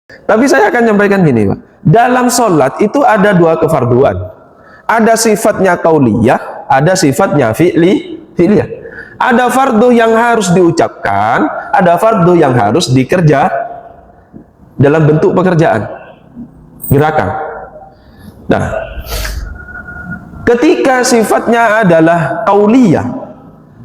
Tapi saya akan nyampaikan gini, Pak. Dalam sholat itu ada dua kefarduan. Ada sifatnya qauliyah, ada sifatnya fi'liyah. Ada fardu yang harus diucapkan, ada fardu yang harus dikerja dalam bentuk pekerjaan, gerakan. Nah, ketika sifatnya adalah qauliyah,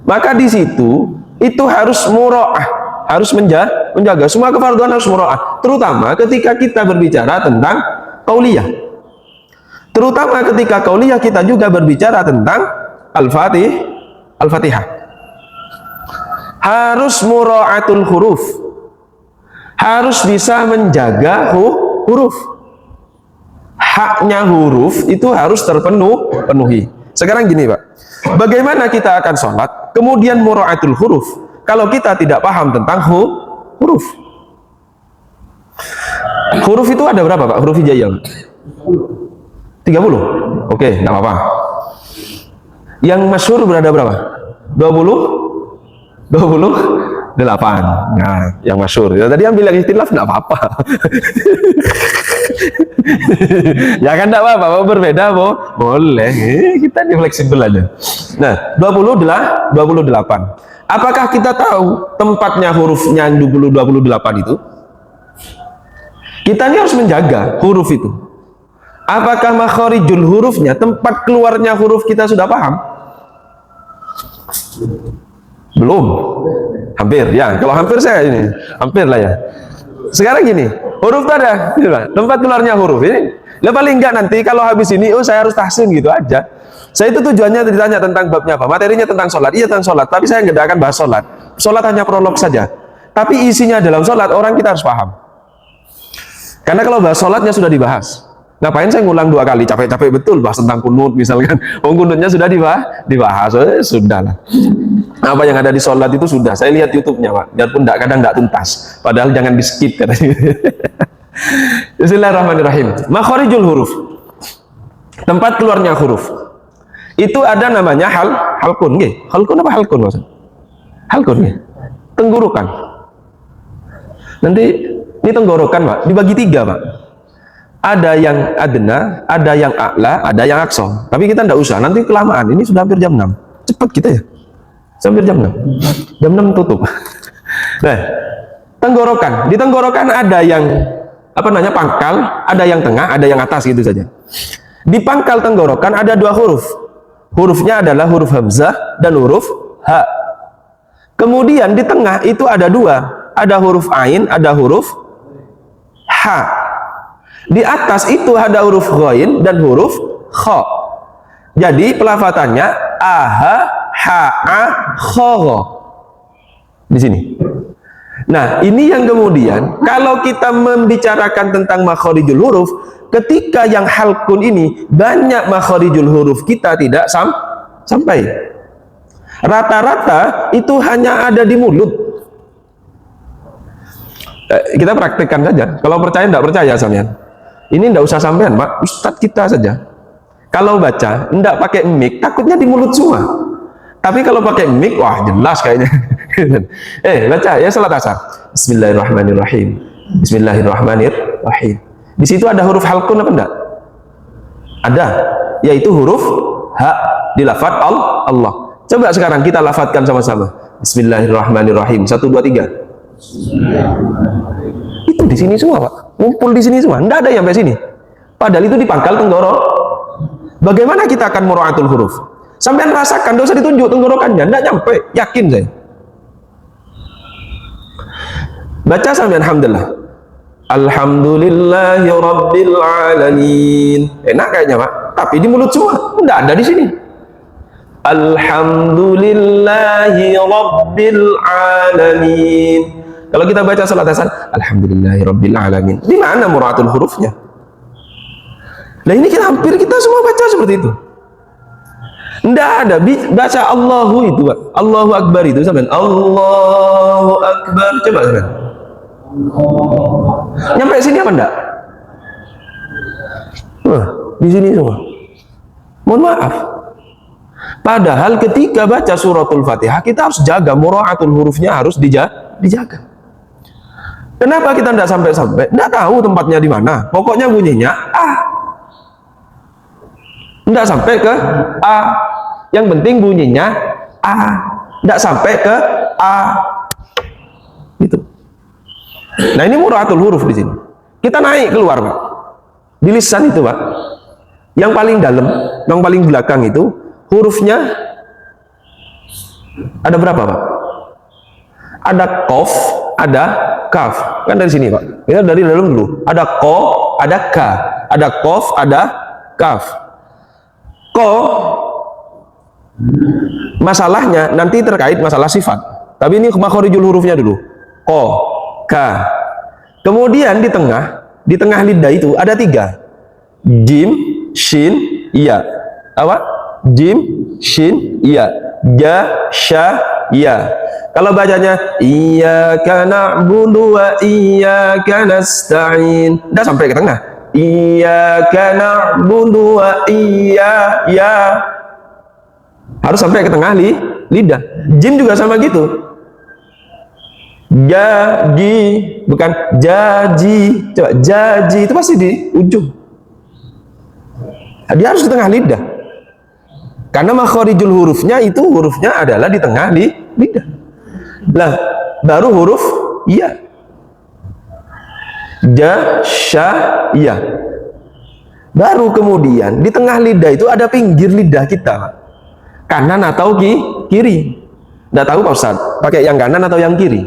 maka di situ itu harus mura'ah, harus menjaga. Semua kefarduan harus mura'ah, terutama ketika kita berbicara tentang qauliyah. Terutama ketika qauliyah kita juga berbicara tentang Al-Fatihah. Harus mura'atul huruf. Harus bisa menjaga huruf. Haknya huruf itu harus terpenuhi. Sekarang gini, Pak. Bagaimana kita akan sholat, kemudian mura'atul huruf, kalau kita tidak paham tentang huruf. Huruf itu ada berapa, Pak? Huruf hijaiyah 30? Oke, nggak apa-apa. Yang masyhur berada berapa? 28. Nah, yang masyhur. Ya, tadi ambil yang ikhtilaf nggak apa-apa. Ya kan nggak apa-apa, mau berbeda boleh. Kita ini fleksibel aja. Nah, 28. Apakah kita tahu tempatnya hurufnya 28 itu? Kita ini harus menjaga huruf itu. Apakah makharijul hurufnya, tempat keluarnya huruf kita sudah paham? Belum. Hampir ya. Kalau hampir saya ini, hampir lah ya. Sekarang gini, huruf itu ada, tempat keluarnya huruf ini. Lah paling enggak nanti kalau habis ini, oh saya harus tahsin gitu aja. Saya itu tujuannya ditanya tentang babnya apa, materinya tentang sholat. Iya tentang sholat, tapi saya nggak akan bahas sholat. Sholat hanya prolog saja. Tapi isinya dalam sholat orang kita harus paham. Karena kalau bahas sholatnya sudah dibahas. Ngapain saya ngulang 2 kali, capek-capek betul bahas tentang kunut misalkan. Kunutnya sudah dibahas, sudah lah. Apa yang ada di sholat itu sudah, saya lihat YouTube-nya, Pak. Biarpun kadang tidak tuntas, padahal jangan di skip katanya. Bismillahirrahmanirrahim. Makharijul huruf, tempat keluarnya huruf itu ada namanya halkun. Halkun apa halkun maksud? Halkun ya, tenggorokan. Nanti ini tenggorokan, Pak, dibagi 3, Pak. Ada yang adna, ada yang a'la, ada yang aqsa. Tapi kita tidak usah, nanti kelamaan. Ini sudah hampir jam 6. Cepat kita ya. Hampir jam 6. Jam 6 tutup. Nah, tenggorokan. Di tenggorokan ada yang pangkal, ada yang tengah, ada yang atas gitu saja. Di pangkal tenggorokan ada 2 huruf. Hurufnya adalah huruf hamzah dan huruf ha. Kemudian di tengah itu ada 2. Ada huruf ain, ada huruf ha. Di atas itu ada huruf ghain dan huruf kha. Jadi pelafatannya aha, ha'a, kha. Di sini. Nah, ini yang kemudian kalau kita membicarakan tentang makharijul huruf, ketika yang halkun ini banyak makharijul huruf kita tidak sampai. Rata-rata itu hanya ada di mulut. Kita praktekkan saja. Kalau percaya tidak percaya sampean. Ini tidak usah sampean, Pak, ustadz kita saja. Kalau baca, tidak pakai mic, takutnya di mulut semua. Tapi kalau pakai mic, wah jelas kayaknya. Baca ya salat asar. Bismillahirrahmanirrahim. Bismillahirrahmanirrahim. Di situ ada huruf halqun apa enggak? Ada, yaitu huruf ha di lafaz Allah. Coba sekarang kita lafadzkan sama-sama. Bismillahirrahmanirrahim. 1, 2, 3. Itu di sini semua, Pak. Ngumpul di sini semua, enggak ada yang sampai sini. Padahal itu di pangkal tenggorok. Bagaimana kita akan mura'atul huruf? Sampean rasakan, tidak usah ditunjuk tenggorokannya, enggak nyampe, yakin saya. Baca sampean alhamdulillah. Alhamdulillahi rabbil alamin. Enak kayaknya, Pak. Tapi di mulut semua, enggak ada di sini. Alhamdulillahi rabbil alamin. Kalau kita baca salat asar, alhamdulillahirabbil alamin. Di mana mura'atul hurufnya? Nah ini hampir kita semua baca seperti itu. Tidak ada baca Allahu itu, Pak. Allahu Akbar itu sampean. Allahu Akbar. Coba sampean. Nyampe sini apa enggak? Di sini semua. Mohon maaf. Padahal ketika baca suratul Fatihah kita harus jaga mura'atul hurufnya, harus dijaga. Kenapa kita tidak sampai-sampai? Tidak tahu tempatnya di mana. Pokoknya bunyinya A. Tidak sampai ke A. Yang penting bunyinya A. Tidak sampai ke A. Gitu. Nah ini muraatul huruf di sini. Kita naik keluar, Pak. Di lisan itu, Pak. Yang paling dalam, yang paling belakang itu hurufnya ada berapa, Pak? Ada kof, ada kaf. Kan dari sini, Pak. Kita dari dalam dulu. Ada ko, ada ka. Ada kof, ada kaf. Ko masalahnya nanti terkait masalah sifat. Tapi ini makhorijul hurufnya dulu. Ko, ka. Kemudian di tengah lidah itu ada 3. Jim, shin, iya. Apa? Jim, shin, iya. Ja, sha, iya. Kalau bacanya iyyaka na'budu wa iyyaka nasta'in, enggak sampai ke tengah. Iyyaka na'budu wa ya. Harus sampai ke tengah lidah. Jim juga sama gitu. Jadi, bukan jaji. Coba jaji itu pasti di ujung. Dia harus di tengah lidah. Karena makhorijul hurufnya itu hurufnya adalah di tengah lidah. Lah, baru huruf iya. Ja, sya, iya. Baru kemudian di tengah lidah itu ada pinggir lidah kita. Kanan atau kiri? Nggak tahu Pak Ustaz, pakai yang kanan atau yang kiri?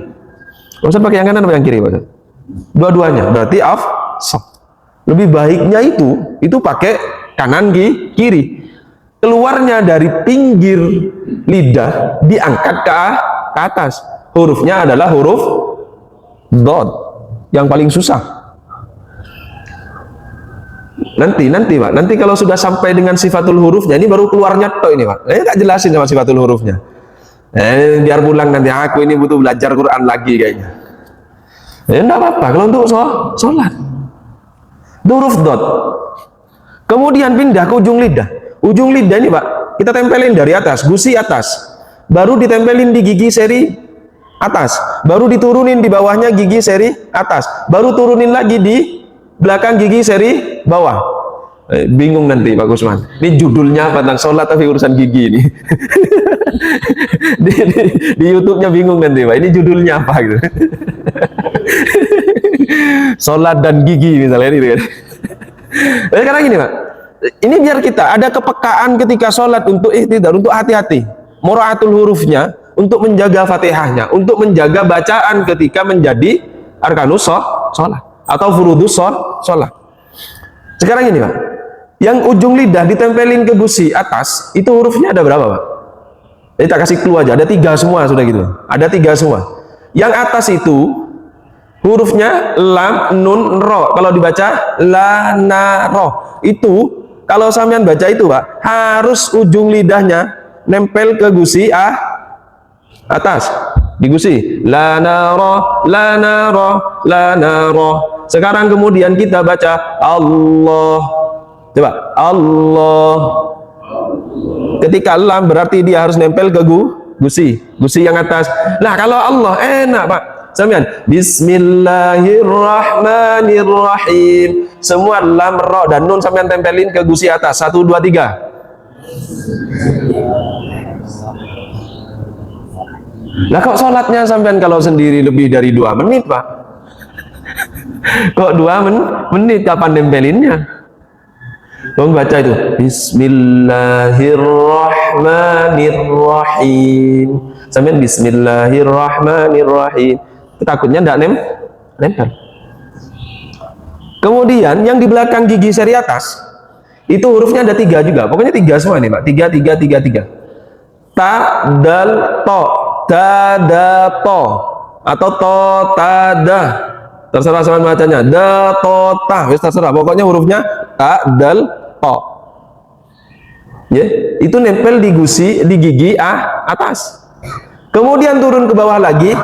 Pak Ustaz pakai yang kanan atau yang kiri, Pak Ustaz? Dua-duanya, berarti lebih baiknya itu pakai kanan kiri. Keluarnya dari pinggir lidah diangkat ke atas. Hurufnya adalah huruf dot yang paling susah. Nanti Pak, nanti kalau sudah sampai dengan sifatul hurufnya, ini baru keluarnya tok ini Pak. Tak jelasin sama sifatul hurufnya. Biar pulang nanti aku ini butuh belajar Quran lagi kayaknya. Enggak apa-apa kalau untuk sholat. Huruf dot. Kemudian pindah ke ujung lidah. Ujung lidah ini Pak, kita tempelin dari atas, gusi atas. Baru ditempelin di gigi seri atas. Baru diturunin di bawahnya gigi seri atas. Baru turunin lagi di belakang gigi seri bawah. Bingung nanti Pak Gusman. Ini judulnya apa tentang sholat tapi urusan gigi ini. di YouTube-nya bingung nanti Pak. Ini judulnya apa gitu. Sholat dan gigi misalnya ini. Sekarang gini Pak. Ini biar kita ada kepekaan ketika sholat untuk ihtidar, untuk hati-hati. Muraatul hurufnya, untuk menjaga fatihahnya, untuk menjaga bacaan ketika menjadi arkanus sholat atau furudus sholat. Sekarang ini Pak, yang ujung lidah ditempelin ke gusi atas, itu hurufnya ada berapa Pak? Kita kasih clue aja, ada 3 semua sudah gitu. Ada 3 semua. Yang atas itu hurufnya lam, nun, ro. Kalau dibaca la, na, ro. Itu kalau sampean baca itu Pak, harus ujung lidahnya nempel ke gusi atas. Di gusi la nara, la nara, la nara. Sekarang kemudian kita baca Allah. Coba Allah. Ketika lam berarti dia harus nempel ke gusi yang atas. Nah, kalau Allah enak Pak. Sampean Bismillahirrahmanirrahim. Semua lam, ro, dan nun sampean tempelin ke gusi atas. 1, 2, 3. Lah kok sholatnya sampean kalau sendiri lebih dari 2 menit Pak? Kok 2 menit kapan nempelinnya? Tolong baca itu. Bismillahirrahmanirrahim. Sampean Bismillahirrahmanirrahim. Takutnya tidak nempel. Kemudian yang di belakang gigi seri atas itu hurufnya ada 3 juga. Pokoknya 3 semua nih Pak. 3. Ta, dal, to. Ta, da, to. Atau to, ta, da. Terserah sama bacanya. Da, to, ta. Terserah. Pokoknya hurufnya ta, dal, to. Ya, itu nempel di gigi atas. Kemudian turun ke bawah lagi.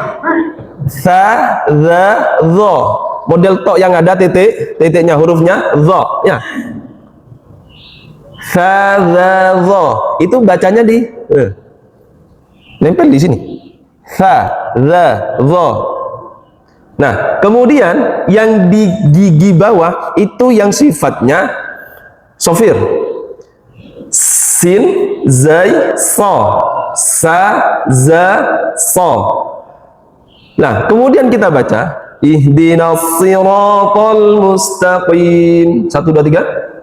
Sa, za, zo. Model to yang ada titiknya, hurufnya zo ya. Sa, za, zo. Itu bacanya di nempel di sini. Sa, za, zo. Nah, kemudian yang di gigi bawah itu yang sifatnya sofir. Sin, zai, so, sa, za, so. Nah, kemudian kita baca ihdinas siratal mustaqim. 1, 2, 3.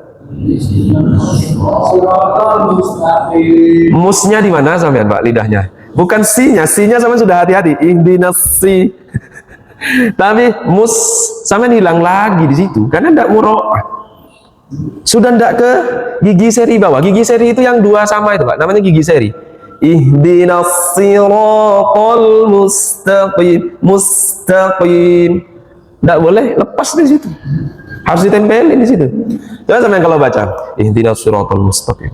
Musnya di mana sampean, Pak? Lidahnya. Bukan si-nya. Si-nya sampean sudah hati-hati. Ihdinas si. Tapi mus sampean hilang lagi di situ karena ndak muro'ah. Sudah ndak ke gigi seri bawah. Gigi seri itu yang dua sama itu, Pak. Namanya gigi seri. Ihdinas siratal mustaqim. Mustaqim. Ndak boleh lepas di situ. Harus ditempelin di situ. Coba sampean kalau baca ihdinas siratal mustaqim.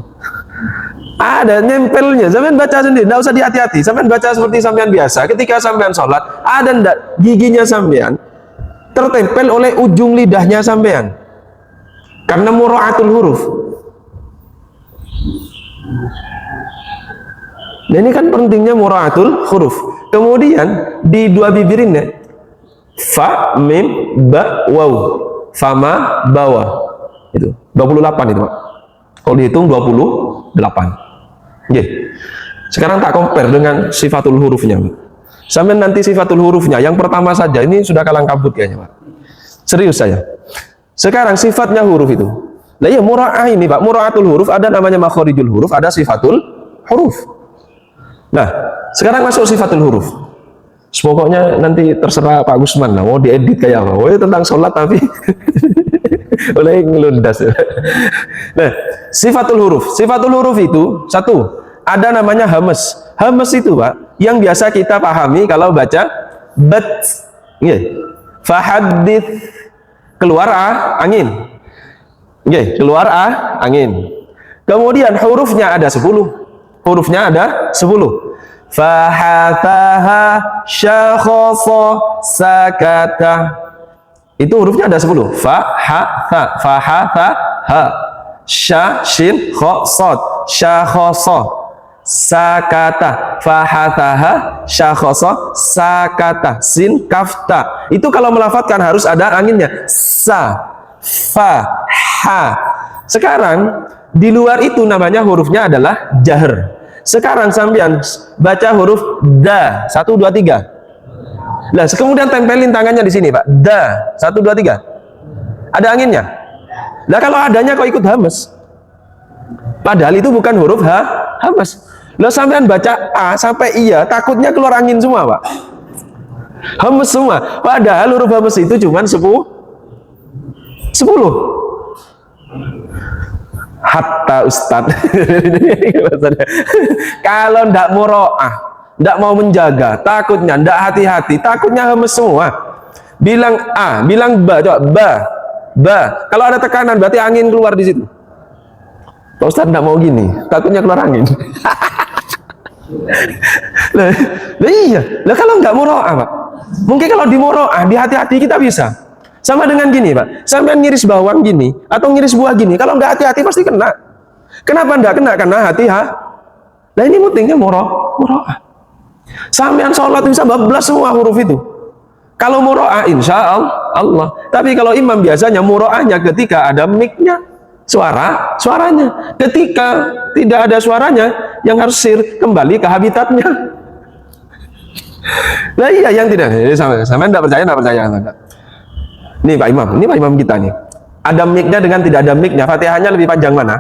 Ada nempelnya, sampean baca sendiri, enggak usah dihati-hati. Sampean baca seperti sampean biasa. Ketika sampean sholat, ada ndak giginya sampean tertempel oleh ujung lidahnya sampean. Karena mura'atul huruf. Nah, ini kan pentingnya mura'atul huruf. Kemudian di dua bibir ini fa, mim, ba, waw. Fama, bawah. Itu 28 itu, Pak. Kalau dihitung 28. Oke. Sekarang tak compare dengan sifatul hurufnya. Sampai nanti sifatul hurufnya yang pertama saja ini sudah kalang kabut kayaknya, Pak. Serius saya. Sekarang sifatnya huruf itu. Nah iya mura'ah ini, Pak. Mura'atul huruf ada namanya makhorijul huruf, ada sifatul huruf. Nah, sekarang masuk sifatul huruf. Pokoknya nanti terserah Pak Gusman lah, mau diedit kayak apa. Oh, tentang sholat tapi oleh ngelundas. Nah, sifatul huruf. Sifatul huruf itu satu, ada namanya hamas. Hamas itu, Pak, yang biasa kita pahami kalau baca bat. Fahadits, keluar angin. Keluar angin. Kemudian hurufnya ada 10. Hurufnya ada 10. Fahathaha syakhasa sakata. Itu hurufnya ada 10. Fahatha ha sya shin kha sad syakhasa sakata. Fahathaha syakhasa sakata sin kafta. Itu kalau melafadzkan harus ada anginnya. Sa fa ha. Sekarang di luar itu namanya hurufnya adalah jahr. Sekarang sampean baca huruf da 1, 2, 3. Nah, kemudian tempelin tangannya di sini, Pak. Da 1, 2, 3. Ada anginnya. Nah, kalau adanya kok ikut hamas. Padahal itu bukan huruf hamas. Lah sampean baca a sampai iya, takutnya keluar angin semua, Pak. Hamas semua. Padahal huruf hamas itu cuma 10. Hatta Ustadz. Kalau ndak muro'ah, ndak mau menjaga, takutnya ndak hati-hati, takutnya hamas semua. Bilang a, bilang ba, coba ba. Kalau ada tekanan berarti angin keluar di situ. Pak Ustadz ndak mau gini, takutnya keluar angin. Nah iya, lah kalau nggak muro'ah, Pak. Mungkin kalau di muro'ah, di hati-hati kita bisa. Sama dengan gini, Pak. Sampai ngiris bawang gini atau ngiris buah gini, kalau nggak hati-hati pasti kena. Kenapa nggak kena? Karena hati-hati. Nah ini pentingnya muro'ah. Sampean sholat bisa bablas semua huruf itu. Kalau muro'ah insya Allah. Tapi kalau imam biasanya muro'ahnya ketika ada mic-nya, suaranya. Ketika tidak ada suaranya, yang harus kembali ke habitatnya. Nah iya yang tidak. Sampean nggak percaya. Nih Pak Imam, ini Pak Imam kita nih. Ada mic-nya dengan tidak ada mic-nya, Fatihahnya lebih panjang mana?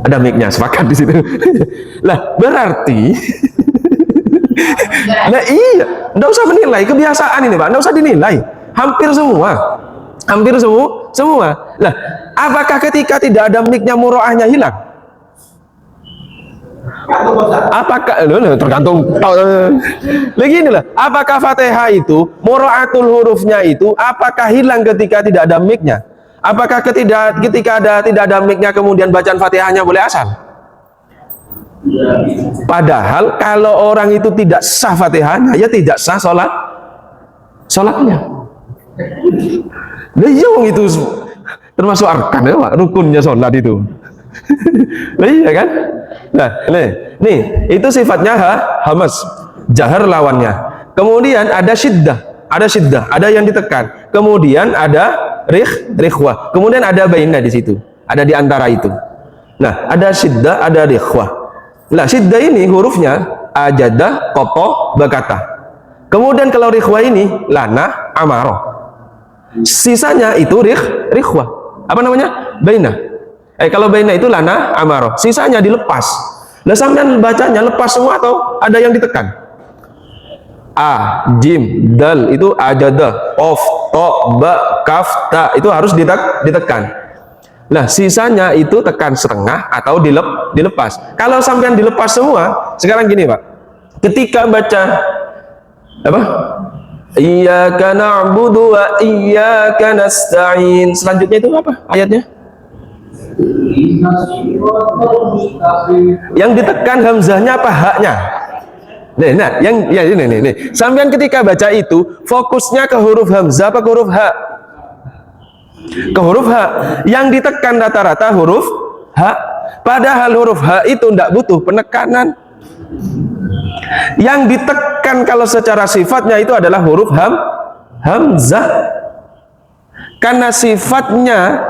Ada mic-nya, sepakat di situ. Lah, berarti nah iya, enggak usah menilai kebiasaan ini, Pak. Enggak usah dinilai. Hampir semua. Lah, apakah ketika tidak ada mic-nya muro'ahnya hilang? Apakah tergantung begini lah, apakah Fatihah itu mura'atul hurufnya itu apakah hilang ketika tidak ada mic-nya? Apakah ketika tidak ada mic-nya kemudian bacaan Fatihahnya boleh asal? Padahal kalau orang itu tidak sah Fatihahnya, ya tidak sah sholatnya. Nah, itu termasuk arkan ya, Pak, rukunnya sholat itu. Nah, iya kan? Nah, nih itu sifatnya hamas, jahar lawannya. Kemudian ada syiddah, ada yang ditekan. Kemudian ada rikhwah. Kemudian ada baina di situ, ada di antara itu. Nah, ada syiddah, ada rikhwah. Nah, syiddah ini hurufnya ajada, koto, bakata. Kemudian kalau rikhwah ini lana, amaro. Sisanya itu rikhwah. Apa namanya? Baina. Kalau baina itu lana, amaro. Sisanya dilepas. Lah sampean bacanya lepas semua atau ada yang ditekan? A, jim, dal itu ajada, of, to, ba, kaf, ta itu harus ditekan. Nah, sisanya itu tekan setengah atau dilepas. Kalau sampean dilepas semua, sekarang gini Pak. Ketika baca apa? Iyyaka na'budu wa iyyaka nasta'in. Selanjutnya itu apa ayatnya? Yang ditekan hamzahnya apa haknya? Nah, ini. Sampean ketika baca itu fokusnya ke huruf hamzah apa ke huruf ha? Ke huruf ha. Yang ditekan rata-rata huruf ha. Padahal huruf ha itu tidak butuh penekanan. Yang ditekan kalau secara sifatnya itu adalah huruf hamzah. Karena sifatnya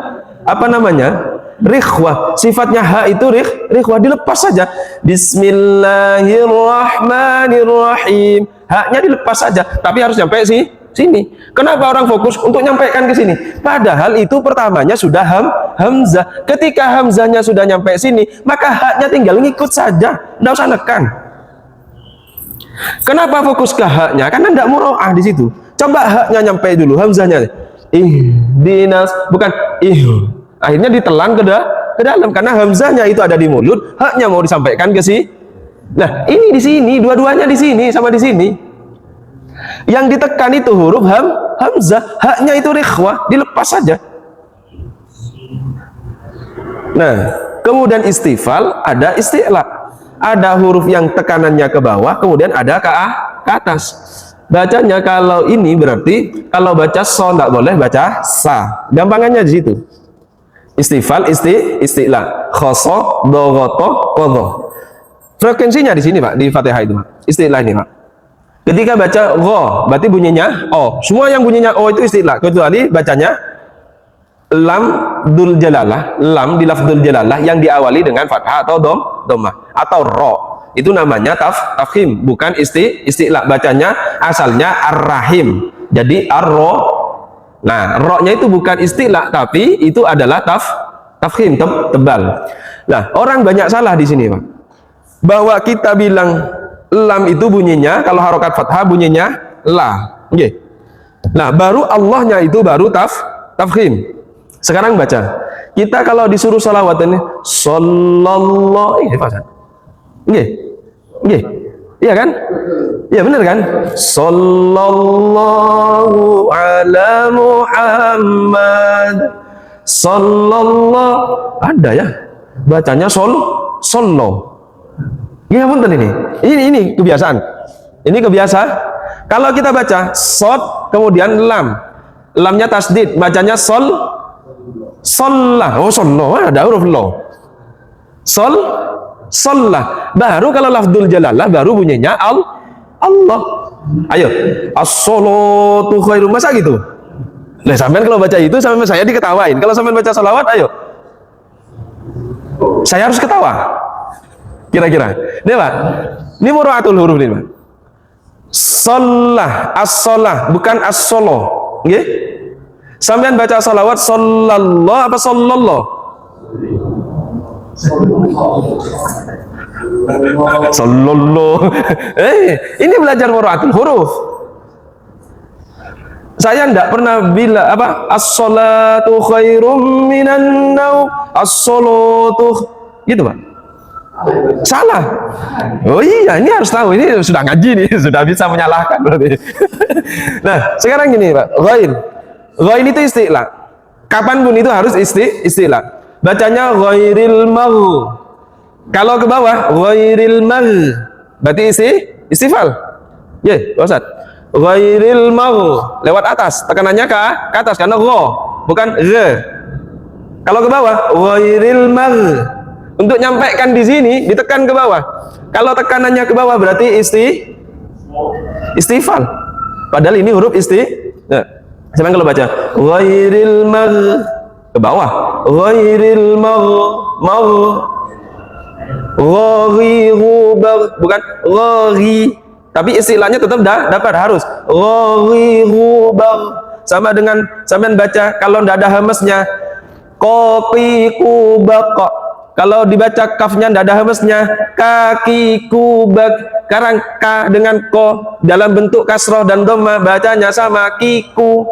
apa namanya? Rikhwah, sifatnya ha itu rikhwah, dilepas saja. Bismillahirrahmanirrahim, haknya dilepas saja, tapi harus nyampe sini. Kenapa orang fokus untuk nyampaikan ke sini? Padahal itu pertamanya sudah hamzah. Ketika hamzahnya sudah nyampe sini, maka haknya tinggal ngikut saja, tidak usah nekan. Kenapa fokus ke haknya? Karena tidak muro'ah di situ. Coba haknya nyampe dulu, hamzahnya dinas, bukan akhirnya ditelan ke dalam karena hamzahnya itu ada di mulut, haknya mau disampaikan ke sini. Nah, ini di sini, dua-duanya di sini sama di sini. Yang ditekan itu huruf hamzah, haknya itu rikhwah, dilepas saja. Nah, kemudian istifal, ada isti'la. Ada huruf yang tekanannya ke bawah, kemudian ada ke atas. Bacanya kalau ini berarti kalau baca so tidak boleh baca sa. Gampangannya di situ. Istifal, isti'la, khoso, dogoto, kodho. Frekuensinya di sini Pak, di Fatihah itu Pak. Isti'la ini Pak. Ketika baca gho, berarti bunyinya o. Semua yang bunyinya o itu isti'la, kecuali bacanya lam dul jalalah, lam di lafdul jalalah yang diawali dengan fathah atau domah atau ro. Itu namanya tafkhim, bukan isti'la. Bacanya asalnya ar-rahim. Jadi ar-ro. Nah, ro-nya itu bukan istilah, tapi itu adalah tafkhim, tebal. Nah, orang banyak salah di sini, Pak. Bahwa kita bilang lam itu bunyinya, kalau harokat fathah bunyinya la. Okay. Nah, baru Allahnya itu baru tafkhim. Sekarang baca. Kita kalau disuruh salawat ini, sallallahu, iya kan? Iya benar kan? Sallallahu ala Muhammad. Sallallahu, ada ya? Bacanya sallallahu. Ya punten ini. Ini kebiasaan. Ini kebiasaan. Kalau kita baca sod kemudian lam. Lamnya tasdid, bacanya sallah. Oh, sallallahu ada huruf lo. Sallah. Baru kalau lafdul jalalah baru bunyinya Allah. Ayo, as-salatu khairum, masa gitu? Nah, sampean kalau baca itu sampai saya diketawain. Kalau sampean baca salawat, ayo. Saya harus ketawa. Kira-kira. Ini Pak. Ini mura'atul huruf ini, Pak. Sallah, as-salah, bukan as-solo. Nggih? Sampean baca salawat sallallahu apa sallallahu? Sallallahu. Ini belajar mura'atul huruf. Saya enggak pernah bilang apa as-salatu khairum minan naum, as-salatu gitu Pak. Salah. Oh iya, ini harus tahu, ini sudah ngaji nih, sudah bisa menyalahkan berarti. Nah, sekarang gini Pak, ghain itu istilah. Kapanpun itu harus istilah. Bacanya ghairil mag. Kalau ke bawah ghairil mag, berarti istifal. Ya, Ustaz. Ghairil mag lewat atas, tekanannya ke atas karena gha, bukan gha. Kalau ke bawah ghairil mag. Untuk nyampaikan di sini ditekan ke bawah. Kalau tekanannya ke bawah berarti istifal. Padahal ini huruf nah, sampai kalau baca ghairil ke bawah, ghairil bukan ghari, tapi istilahnya tetap dapat, harus ghari sama dengan sampean baca kalau tidak ada hamesnya kopi kubak. Kalau dibaca kafnya tidak ada hamesnya kaki kubak. Sekarang ka dengan ko dalam bentuk kasroh dan dhamma bacanya sama kiku.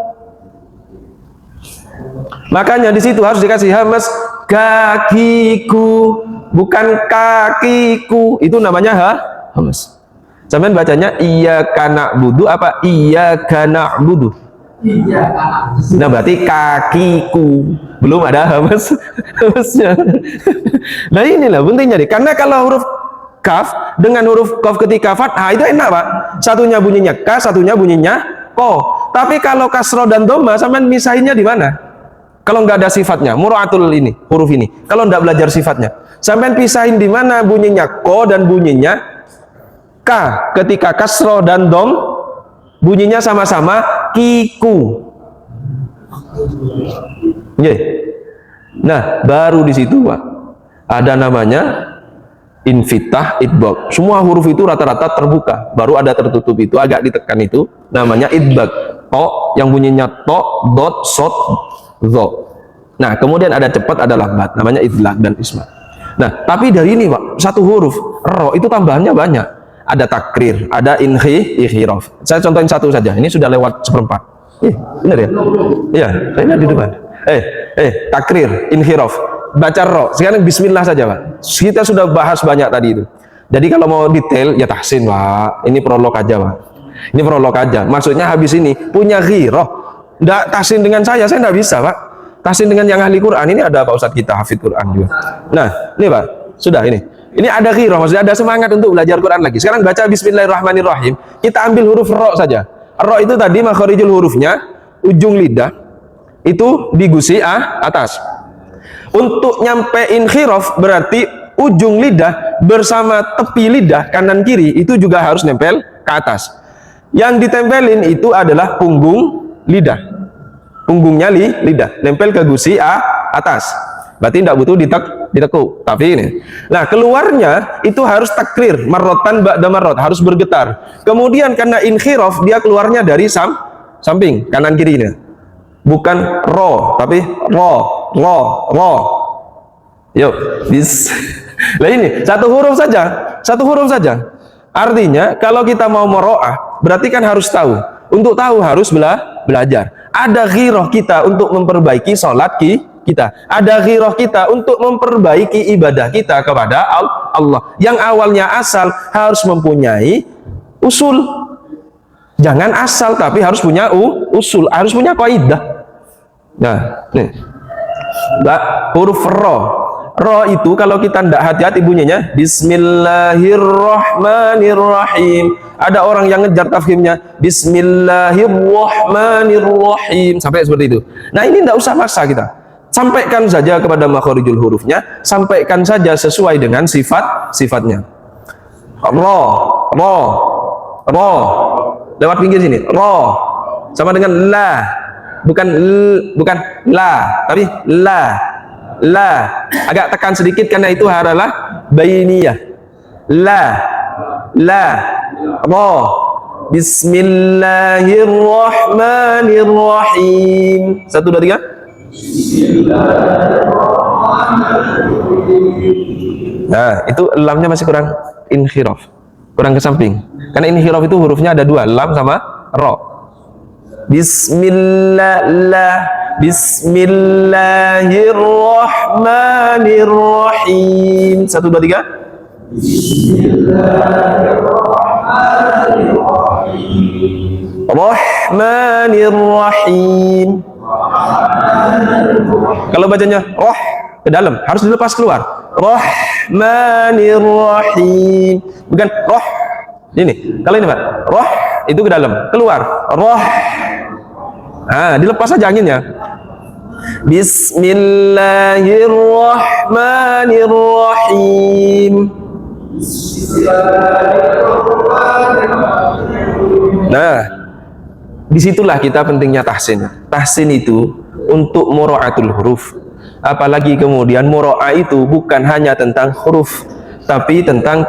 Makanya di situ harus dikasih hames kakiku, bukan kakiku. Itu namanya hames. Sampean bacanya iyyaka na'budu apa iyyaka na'budu? Nah berarti kakiku, belum ada hamesnya. Nah inilah pentingnya nih, karena kalau huruf kaf dengan huruf kaf ketika fathah itu enak Pak, satunya bunyinya ka, satunya bunyinya ko. Tapi kalau kasroh dan dhamma sampean misahinnya di mana? Kalau nggak ada sifatnya, mura'atul ini huruf ini, kalau nggak belajar sifatnya, sampean pisahin di mana bunyinya ko dan bunyinya ka. Ketika kasroh dan dom bunyinya sama-sama kiku. Nah, baru di situ Pak ada namanya infitah, idbaq. Semua huruf itu rata-rata terbuka, baru ada tertutup itu agak ditekan, itu namanya idbaq. To yang bunyinya to, dot, sot, zo. Nah, kemudian ada cepat, ada lambat, namanya idlaq dan ismat. Nah, tapi dari ini Pak, satu huruf ro itu tambahannya banyak. Ada takrir, ada inhiraf. Saya contohin satu saja. Ini sudah lewat seperempat. Benar ya? Iya, saya di depan. Takrir, inhiraf. Baca ro. Sekarang bismillah saja, Pak. Kita sudah bahas banyak tadi itu. Jadi kalau mau detail, ya tahsin, Pak. Ini prolog aja, Pak. Ini prolog aja. Maksudnya habis ini punya ghirah. Nggak tahsin dengan saya nggak bisa, Pak. Tahsin dengan yang ahli Quran. Ini ada Pak Ustadz kita, hafid Quran juga. Nah, ini Pak. Sudah ini. Ini ada ghirah, maksudnya ada semangat untuk belajar Quran lagi. Sekarang baca bismillahirrahmanirrahim. Kita ambil huruf ro saja. Ro itu tadi makharijul hurufnya, ujung lidah itu digusi atas. Untuk nyampein khiraf berarti ujung lidah bersama tepi lidah kanan kiri itu juga harus nempel ke atas. Yang ditempelin itu adalah punggung lidah. Punggungnya lidah, nempel ke gusi atas. Berarti tidak butuh ditekuk, tapi ini. Nah, keluarnya itu harus takrir, marrotan ba'da marrot, harus bergetar. Kemudian karena inkhiraf, dia keluarnya dari samping, kanan kiri ini. Bukan ro, tapi ro. Yuk, Lah ini, satu huruf saja. Artinya, kalau kita mau moro'ah, berarti kan harus tahu. Untuk tahu harus belajar. Ada ghirah kita untuk memperbaiki sholat kita, ada ghirah kita untuk memperbaiki ibadah kita kepada Allah. Yang awalnya asal harus mempunyai usul. Jangan asal, tapi harus punya usul, harus punya kaidah. Nah, nih. Huruf ro itu kalau kita tidak hati-hati bunyinya bismillahirrahmanirrahim. Ada orang yang ngejar tafkhimnya bismillahirrahmanirrahim sampai seperti itu. Nah, ini tidak usah maksa kita. Sampaikan saja kepada makharijul hurufnya, sampaikan saja sesuai dengan sifatnya. Ro. Lewat pinggir sini. Ro sama dengan la. Bukan la, tapi la. Agak tekan sedikit karena itu adalah bainiyah. La. Ro. Bismillahirrahmanirrahim. 1, 2, 3. Nah, itu lamnya masih kurang inhiraf, kurang ke samping. Karena inhiraf itu hurufnya ada 2, lam sama ro. Bismillahirrahmanirrahim. 1, 2, 3. Bismillahirrahmanirrahim. Rahmanirrahim. Kalau bacanya roh ke dalam harus dilepas keluar. Rahmanirrahim. Bukan roh. Ini. Kalau ini Pak, roh itu ke dalam, keluar. Roh. Ah, dilepas saja anginnya. Bismillahirrahmanirrahim. Nah, disitulah kita pentingnya tahsin. Tahsin itu untuk mura'atul huruf. Apalagi kemudian mura'ah itu bukan hanya tentang huruf, tapi tentang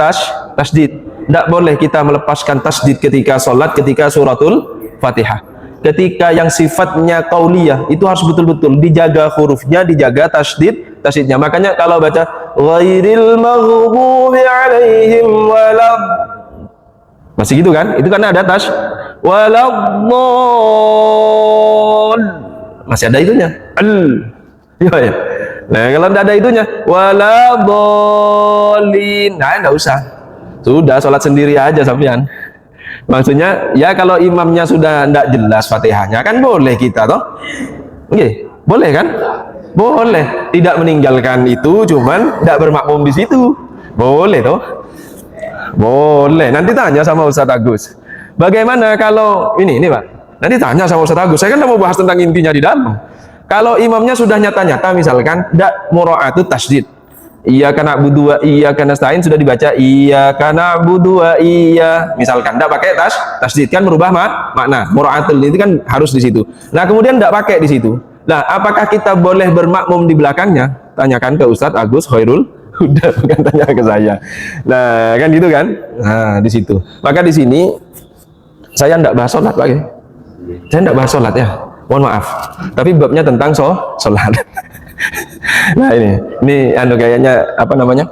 tasdid. Tidak boleh kita melepaskan tasdid ketika sholat, ketika suratul Fatihah. Ketika yang sifatnya qauliyah itu harus betul-betul dijaga hurufnya, dijaga tasdidnya. Makanya kalau baca ghairil maghdubi alaihim walad, masih gitu kan? Itu karena ada waladdall, masih ada itunya. Ya. Nah, kalau tidak ada itunya waladdallin, nah enggak usah. Sudah sholat sendiri aja sampean. Maksudnya ya kalau imamnya sudah tidak jelas Fatihahnya kan boleh kita toh. Oke, boleh kan? Boleh. Tidak meninggalkan itu, cuman tidak bermakmum di situ. Boleh toh? Boleh. Nanti tanya sama Ustadz Agus. Bagaimana kalau ini Pak? Nanti tanya sama Ustadz Agus. Saya kan mau bahas tentang intinya di dalam. Kalau imamnya sudah nyata-nyata misalkan tidak mura'atu tasdid. Iyyaka na'budu wa iyyaka nasta'in sudah dibaca iyyaka na'budu wa misalkan tidak pakai tasdid kan merubah makna. Mura'atul itu kan harus di situ. Nah, kemudian tidak pakai di situ. Nah, apakah kita boleh bermakmum di belakangnya? Tanyakan ke Ustadz Agus Khairul Huda, bukan tanya ke saya. Nah, kan gitu kan? Nah, di situ. Maka di sini saya tidak bahas sholat, Pak. Saya tidak bahas sholat ya. Mohon maaf. Tapi babnya tentang sholat. Nah, ini kayaknya apa namanya?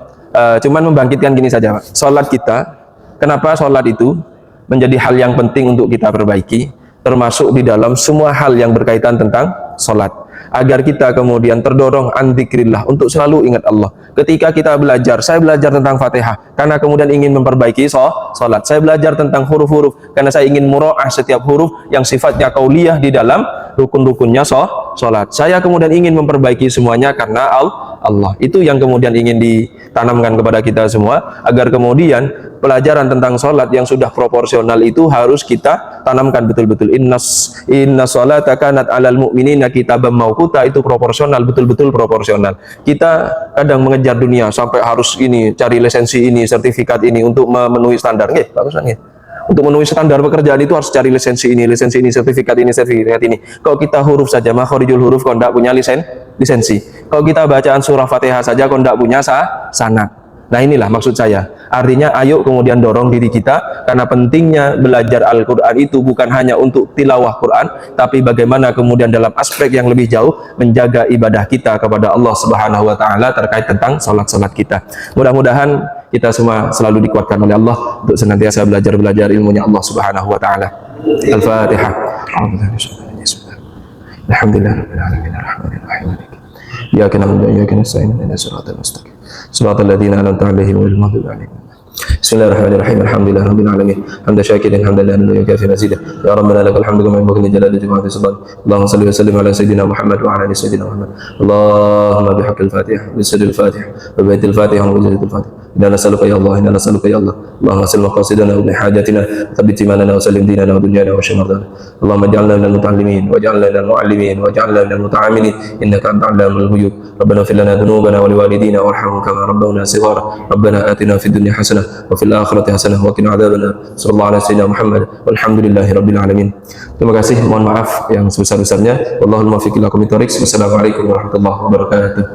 Cuman membangkitkan gini saja, Pak. Sholat kita, kenapa sholat itu menjadi hal yang penting untuk kita perbaiki, termasuk di dalam semua hal yang berkaitan tentang sholat, agar kita kemudian terdorong an dzikrillah, untuk selalu ingat Allah. Ketika kita belajar, saya belajar tentang Fatihah karena kemudian ingin memperbaiki sholat. Saya belajar tentang huruf-huruf karena saya ingin mura'ah setiap huruf yang sifatnya qauliyah di dalam rukun-rukunnya sholat. Saya kemudian ingin memperbaiki semuanya karena Allah. Itu yang kemudian ingin ditanamkan kepada kita semua, agar kemudian pelajaran tentang sholat yang sudah proporsional itu harus kita tanamkan betul-betul. Inna sholata kanat alal mu'minina kitaban mauquta, itu proporsional, betul-betul proporsional. Kita kadang mengejar dunia sampai harus ini, cari lisensi ini, sertifikat ini untuk memenuhi standar. Nggih, bagusan nggih. Untuk memenuhi standar pekerjaan itu harus cari lisensi ini, sertifikat ini. Kalau kita huruf saja, makharijul huruf, kalau tidak punya lisensi. Kalau kita bacaan surah Fatihah saja, kalau tidak punya sanad. Nah, inilah maksud saya. Artinya ayo kemudian dorong diri kita, karena pentingnya belajar Al-Quran itu bukan hanya untuk tilawah Quran, tapi bagaimana kemudian dalam aspek yang lebih jauh menjaga ibadah kita kepada Allah Subhanahu wa Ta'ala terkait tentang salat-salat kita. Mudah-mudahan kita semua selalu dikuatkan oleh Allah untuk senantiasa belajar ilmunya Allah Subhanahu wa Ta'ala. Al-Fatihah. Alhamdulillahirrahmanirrahim. Iyyaka na'budu wa iyyaka nasta'in. Ihdinas siratal mustaqim. Siratal ladzina an'amta 'alaihim ghairil maghdubi 'alaihim. Bismillahirrahmanirrahim. Alhamdulillahirabbil alamin. Hamdan syakirin hamdan lillahi wa kafiran mazidah. Ya rabbana lakal hamdu kama yanbaghi li jalali wajhika wa sultan. Allahumma shalli wa sallim ala sayyidina Muhammad wa ala ali sayyidina Muhammad. Allahumma bihaqqil Fatihah wa bisadil Fatihah wa baitil Fatihah wa wajhatil Fatihah. Inna nas'aluka ya Allah, inna nas'aluka ya Allah. Allahumma sallim maqasidana wa hajatina, thabbit imanana wa sallim dinana wa dunyana wa shamardana. Allahumma ij'alna minal muta'allimin waj'alna minal mu'allimin waj'alna minal muta'amilin innaka antal 'allamul ghuyub. Rabbana ighfir lana dhunubana wa liwalidina warhamhum kama rabbawna shighara. Rabbana atina fid dunya hasanah wa fil akhirati hasanah wa qina adzabannar. Sallallahu alaihi wasallam Muhammad walhamdulillahi rabbil alamin. Terima kasih, mohon maaf yang sebesar-besarnya. Wallahul muwaffiq ila aqwamit thoriq. Wassalamualaikum warahmatullahi wabarakatuh.